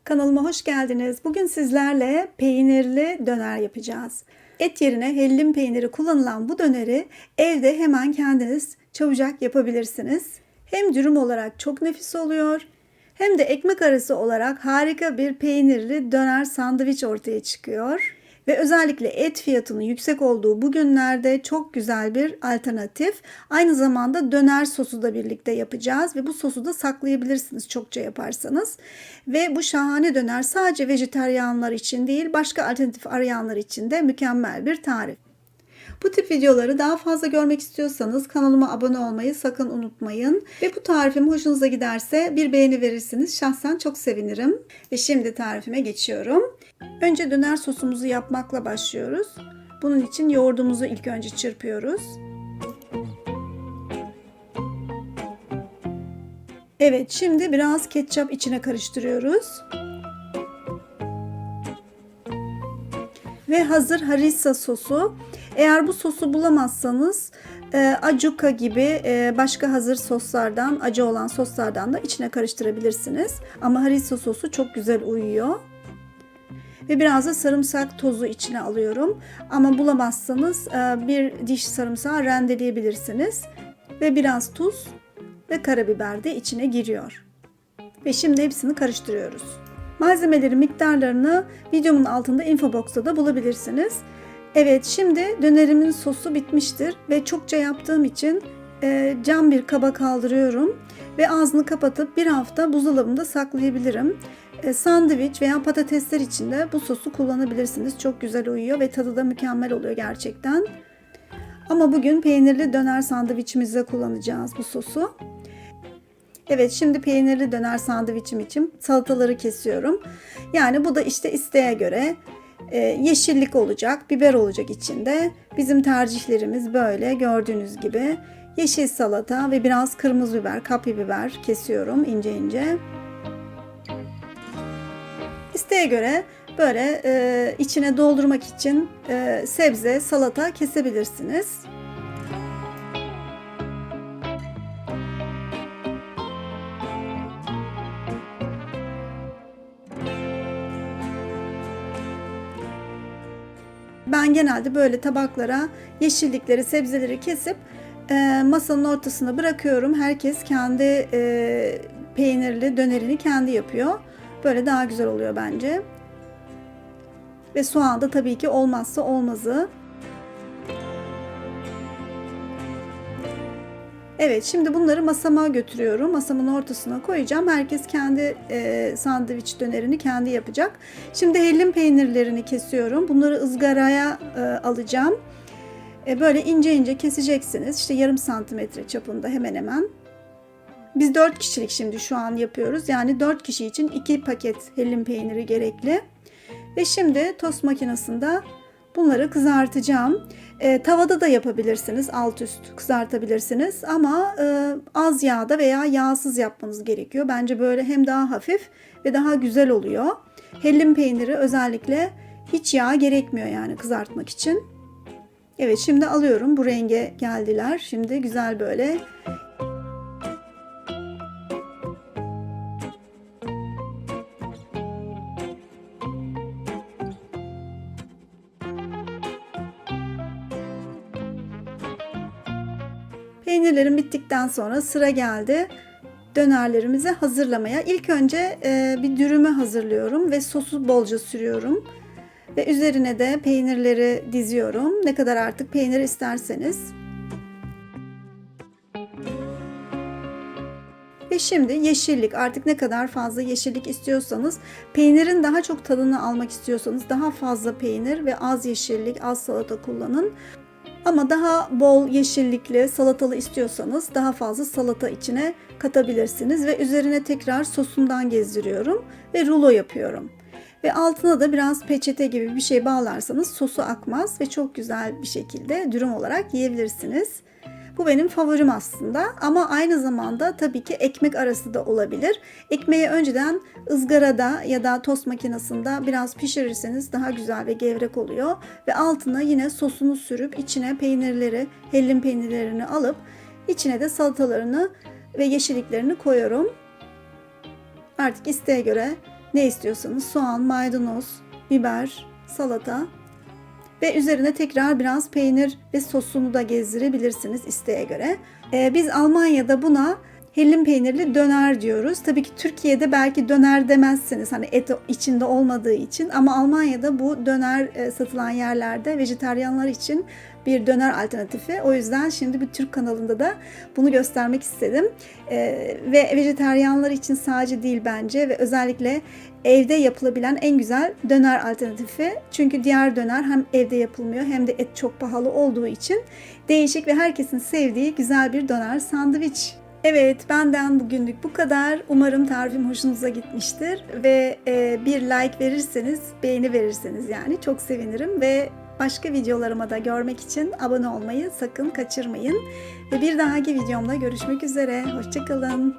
Kanalıma hoş geldiniz. Bugün sizlerle peynirli döner yapacağız. Et yerine hellim peyniri kullanılan bu döneri evde hemen kendiniz çabucak yapabilirsiniz. Hem dürüm olarak çok nefis oluyor, hem de ekmek arası olarak harika bir peynirli döner sandviç ortaya çıkıyor. Ve özellikle et fiyatının yüksek olduğu bu günlerde çok güzel bir alternatif. Aynı zamanda döner sosu da birlikte yapacağız ve bu sosu da saklayabilirsiniz çokça yaparsanız. Ve bu şahane döner sadece vejetaryenler için değil, başka alternatif arayanlar için de mükemmel bir tarif. Bu tip videoları daha fazla görmek istiyorsanız kanalıma abone olmayı sakın unutmayın. Ve bu tarifim hoşunuza giderse bir beğeni verirsiniz. Şahsen çok sevinirim. Ve şimdi tarifime geçiyorum. Önce döner sosumuzu yapmakla başlıyoruz. Bunun için yoğurdumuzu ilk önce çırpıyoruz. Evet, şimdi biraz ketçap içine karıştırıyoruz. Ve hazır harissa sosu. Eğer bu sosu bulamazsanız acuka gibi başka hazır soslardan, acı olan soslardan da içine karıştırabilirsiniz. Ama harissa sosu çok güzel uyuyor. Ve biraz da sarımsak tozu içine alıyorum. Ama bulamazsanız bir diş sarımsağı rendeleyebilirsiniz. Ve biraz tuz ve karabiber de içine giriyor. Ve şimdi hepsini karıştırıyoruz. Malzemelerin miktarlarını videomun altında infobox'ta da bulabilirsiniz. Evet, şimdi dönerimin sosu bitmiştir ve çokça yaptığım için cam bir kaba kaldırıyorum ve ağzını kapatıp bir hafta buzdolabında saklayabilirim. Sandviç veya patatesler için de bu sosu kullanabilirsiniz. Çok güzel uyuyor ve tadı da mükemmel oluyor gerçekten. Ama bugün peynirli döner sandviçimizde kullanacağız bu sosu. Evet, şimdi peynirli döner sandviçim için salataları kesiyorum. Yani bu da işte isteğe göre yeşillik olacak, biber olacak içinde. Bizim tercihlerimiz böyle gördüğünüz gibi. Yeşil salata ve biraz kırmızı biber, kapya biber kesiyorum ince ince. İsteğe göre böyle içine doldurmak için sebze, salata kesebilirsiniz. Ben genelde böyle tabaklara yeşillikleri, sebzeleri kesip masanın ortasına bırakıyorum. Herkes kendi peynirli dönerini kendi yapıyor. Böyle daha güzel oluyor bence. Ve soğan da tabii ki olmazsa olmazı. Evet, şimdi bunları masama götürüyorum. Masamın ortasına koyacağım. Herkes kendi sandviç dönerini kendi yapacak. Şimdi hellim peynirlerini kesiyorum. Bunları ızgaraya alacağım. Böyle ince ince keseceksiniz. İşte yarım santimetre çapında hemen hemen. Biz 4 kişilik şimdi şu an yapıyoruz. Yani 4 kişi için 2 paket hellim peyniri gerekli. Ve şimdi tost makinesinde bunları kızartacağım. Tavada da yapabilirsiniz. Alt üst kızartabilirsiniz. Ama az yağda veya yağsız yapmanız gerekiyor. Bence böyle hem daha hafif ve daha güzel oluyor. Hellim peyniri özellikle hiç yağ gerekmiyor yani kızartmak için. Evet, şimdi alıyorum. Bu renge geldiler. Şimdi güzel böyle. Peynirlerim bittikten sonra sıra geldi dönerlerimizi hazırlamaya. İlk önce bir dürümü hazırlıyorum ve sosu bolca sürüyorum. Ve üzerine de peynirleri diziyorum. Ne kadar artık peynir isterseniz. Ve şimdi yeşillik, artık ne kadar fazla yeşillik istiyorsanız, peynirin daha çok tadını almak istiyorsanız daha fazla peynir ve az yeşillik, az salata kullanın. Ama daha bol yeşillikli, salatalı istiyorsanız daha fazla salata içine katabilirsiniz. Ve üzerine tekrar sosundan gezdiriyorum ve rulo yapıyorum. Ve altına da biraz peçete gibi bir şey bağlarsanız sosu akmaz ve çok güzel bir şekilde dürüm olarak yiyebilirsiniz. Bu benim favorim aslında, ama aynı zamanda tabii ki ekmek arası da olabilir. Ekmeği önceden ızgarada ya da tost makinesinde biraz pişirirseniz daha güzel ve gevrek oluyor. Ve altına yine sosunu sürüp içine peynirleri, hellim peynirlerini alıp içine de salatalarını ve yeşilliklerini koyuyorum. Artık isteğe göre Ne istiyorsanız soğan, maydanoz, biber, salata ve üzerine tekrar biraz peynir ve sosunu da gezdirebilirsiniz isteğe göre. Biz Almanya'da buna hellim peynirli döner diyoruz. Tabii ki Türkiye'de belki döner demezsiniz hani et içinde olmadığı için, ama Almanya'da bu döner satılan yerlerde vejetaryenler için bir döner alternatifi. O yüzden şimdi bir Türk kanalında da bunu göstermek istedim. Ve vejetaryenler için sadece değil bence, ve özellikle evde yapılabilen en güzel döner alternatifi. Çünkü diğer döner hem evde yapılmıyor hem de et çok pahalı olduğu için değişik ve herkesin sevdiği güzel bir döner sandviç. Evet, benden bugünlük bu kadar. Umarım tarifim hoşunuza gitmiştir ve bir like verirseniz, beğeni verirseniz yani çok sevinirim ve başka videolarıma da görmek için abone olmayı sakın kaçırmayın. Ve bir dahaki videomda görüşmek üzere. Hoşça kalın.